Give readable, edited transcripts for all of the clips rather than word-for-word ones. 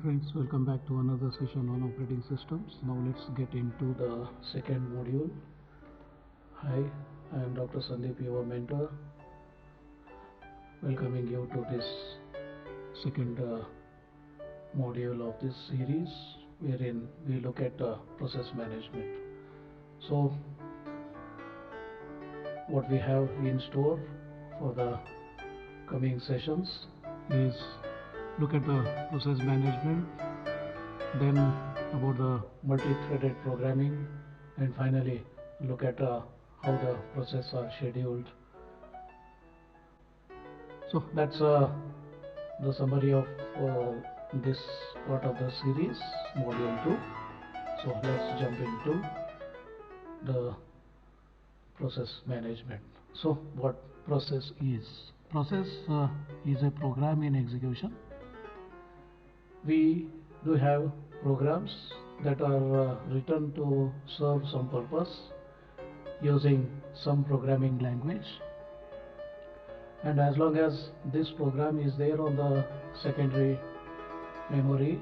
friends, welcome back to another session on operating systems. Now let's get into the second module. Hi, I am Dr. Sandeep, your mentor, welcoming you to this second module of this series, wherein we look at process management. So what we have in store for the coming sessions is look at the process management, then about the multi-threaded programming, and finally look at how the processes are scheduled. So that's the summary of this part of the series, module 2. So let's jump into the process management. So what process is? Process is a program in execution. We do have programs that are written to serve some purpose using some programming language, and as long as this program is there on the secondary memory,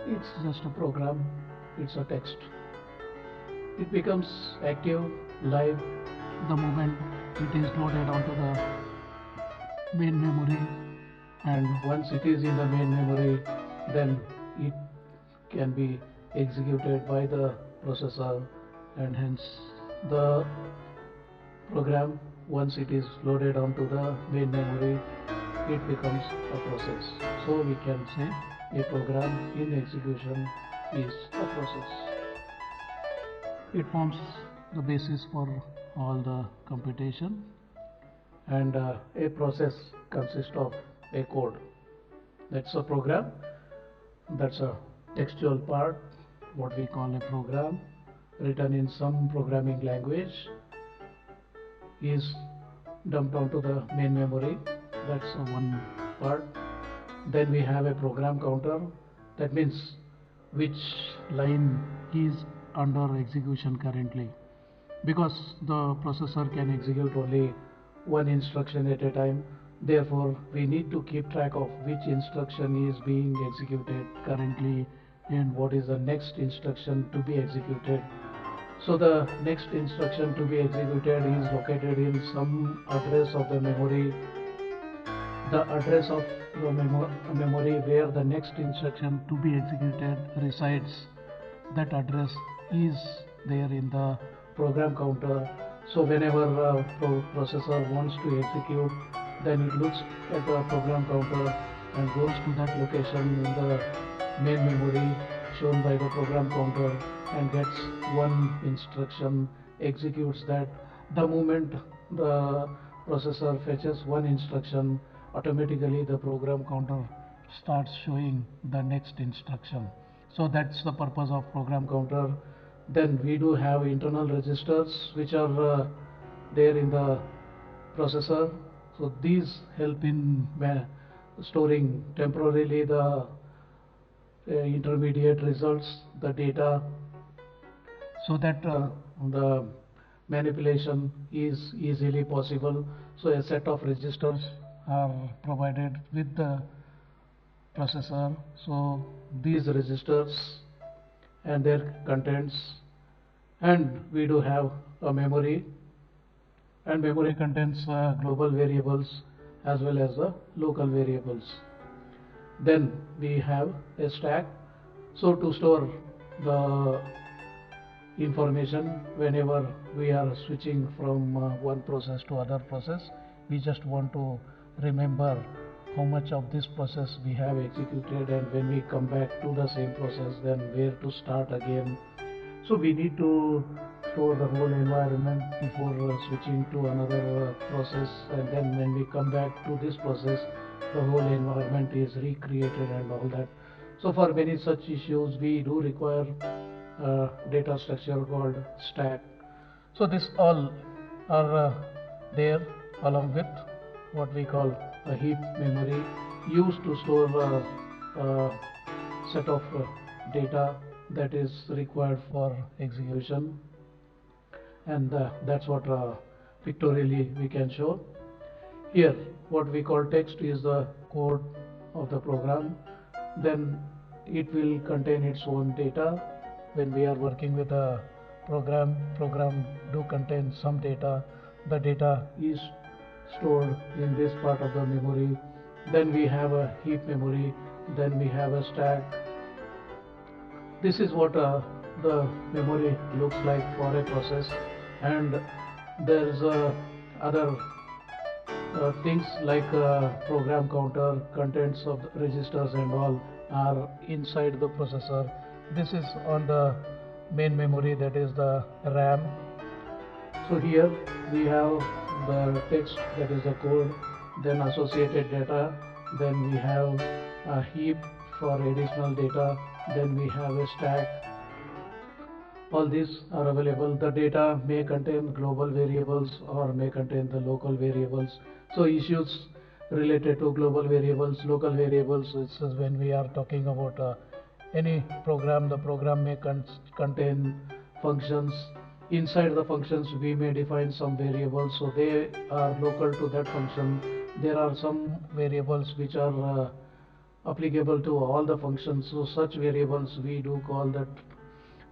it's just a program, it's a text. It becomes active, live, the moment it is loaded onto the main memory, and once it is in the main memory, then it can be executed by the processor, and hence the program, once it is loaded onto the main memory, it becomes a process. So we can say a program in execution is a process. It forms the basis for all the computation, and a process consists of a code. That's a program. That's a textual part, what we call a program, written in some programming language, is dumped onto the main memory. That's one part. Then we have a program counter. That means which line is under execution currently, because the processor can execute only one instruction at a time. Therefore we need to keep track of which instruction is being executed currently and what is the next instruction to be executed. So the next instruction to be executed is located in some address of the memory. The address of the memory where the next instruction to be executed resides, that address is there in the program counter. So whenever processor wants to execute, then it looks at the program counter and goes to that location in the main memory shown by the program counter and gets one instruction, executes that. The moment the processor fetches one instruction, automatically the program counter starts showing the next instruction. So that's the purpose of program counter. Then we do have internal registers which are there in the processor. So these help in storing temporarily the intermediate results, the data, so that the manipulation is easily possible. So a set of registers are provided with the processor. So these registers and their contents, and we do have a memory, and memory contains global variables as well as the local variables. Then we have a stack. So to store the information whenever we are switching from one process to other process, we just want to remember how much of this process we have executed, and when we come back to the same process, then where to start again. So we need to store the whole environment before switching to another process, and then when we come back to this process, the whole environment is recreated and all that. So for many such issues we do require data structure called stack. So this all are there along with what we call a heap memory, used to store a set of data that is required for execution, and that's what pictorially we can show. Here what we call text is the code of the program. Then it will contain its own data. When we are working with a program do contain some data. The data is stored in this part of the memory. Then we have a heap memory, then we have a stack. This is what the memory looks like for a process. And there's other things like program counter, contents of the registers and all are inside the processor. This is on the main memory, that is the RAM. So here we have the text, that is the code, then associated data, then we have a heap for additional data, then we have a stack. All these are available. The data may contain global variables or may contain the local variables. So issues related to global variables, local variables, this is when we are talking about any program. The program may contain functions. Inside the functions we may define some variables, so they are local to that function. There are some variables which are applicable to all the functions, so such variables we do call that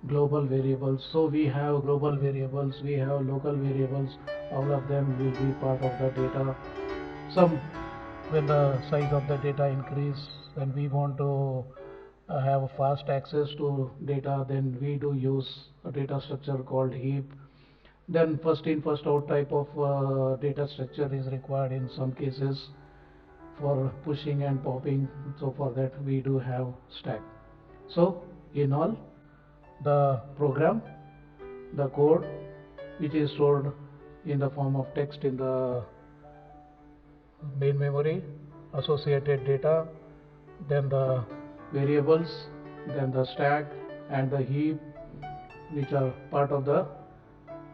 global variables. So we have global variables, we have local variables, all of them will be part of the data. Some, when the size of the data increase and we want to have fast access to data, then we do use a data structure called heap. Then first in first out type of data structure is required in some cases for pushing and popping, so for that we do have stack. So in all, the program, the code which is stored in the form of text in the main memory, associated data, then the variables, then the stack and the heap which are part of the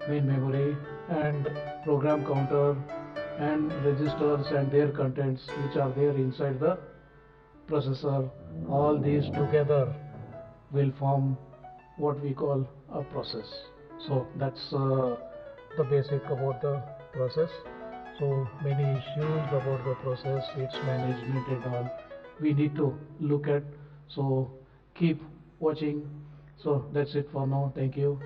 main memory, and program counter and registers and their contents which are there inside the processor. All these together will form what we call a process. So that's the basic about the process. So many issues about the process, its management and all we need to look at. So keep watching. So that's it for now. Thank you.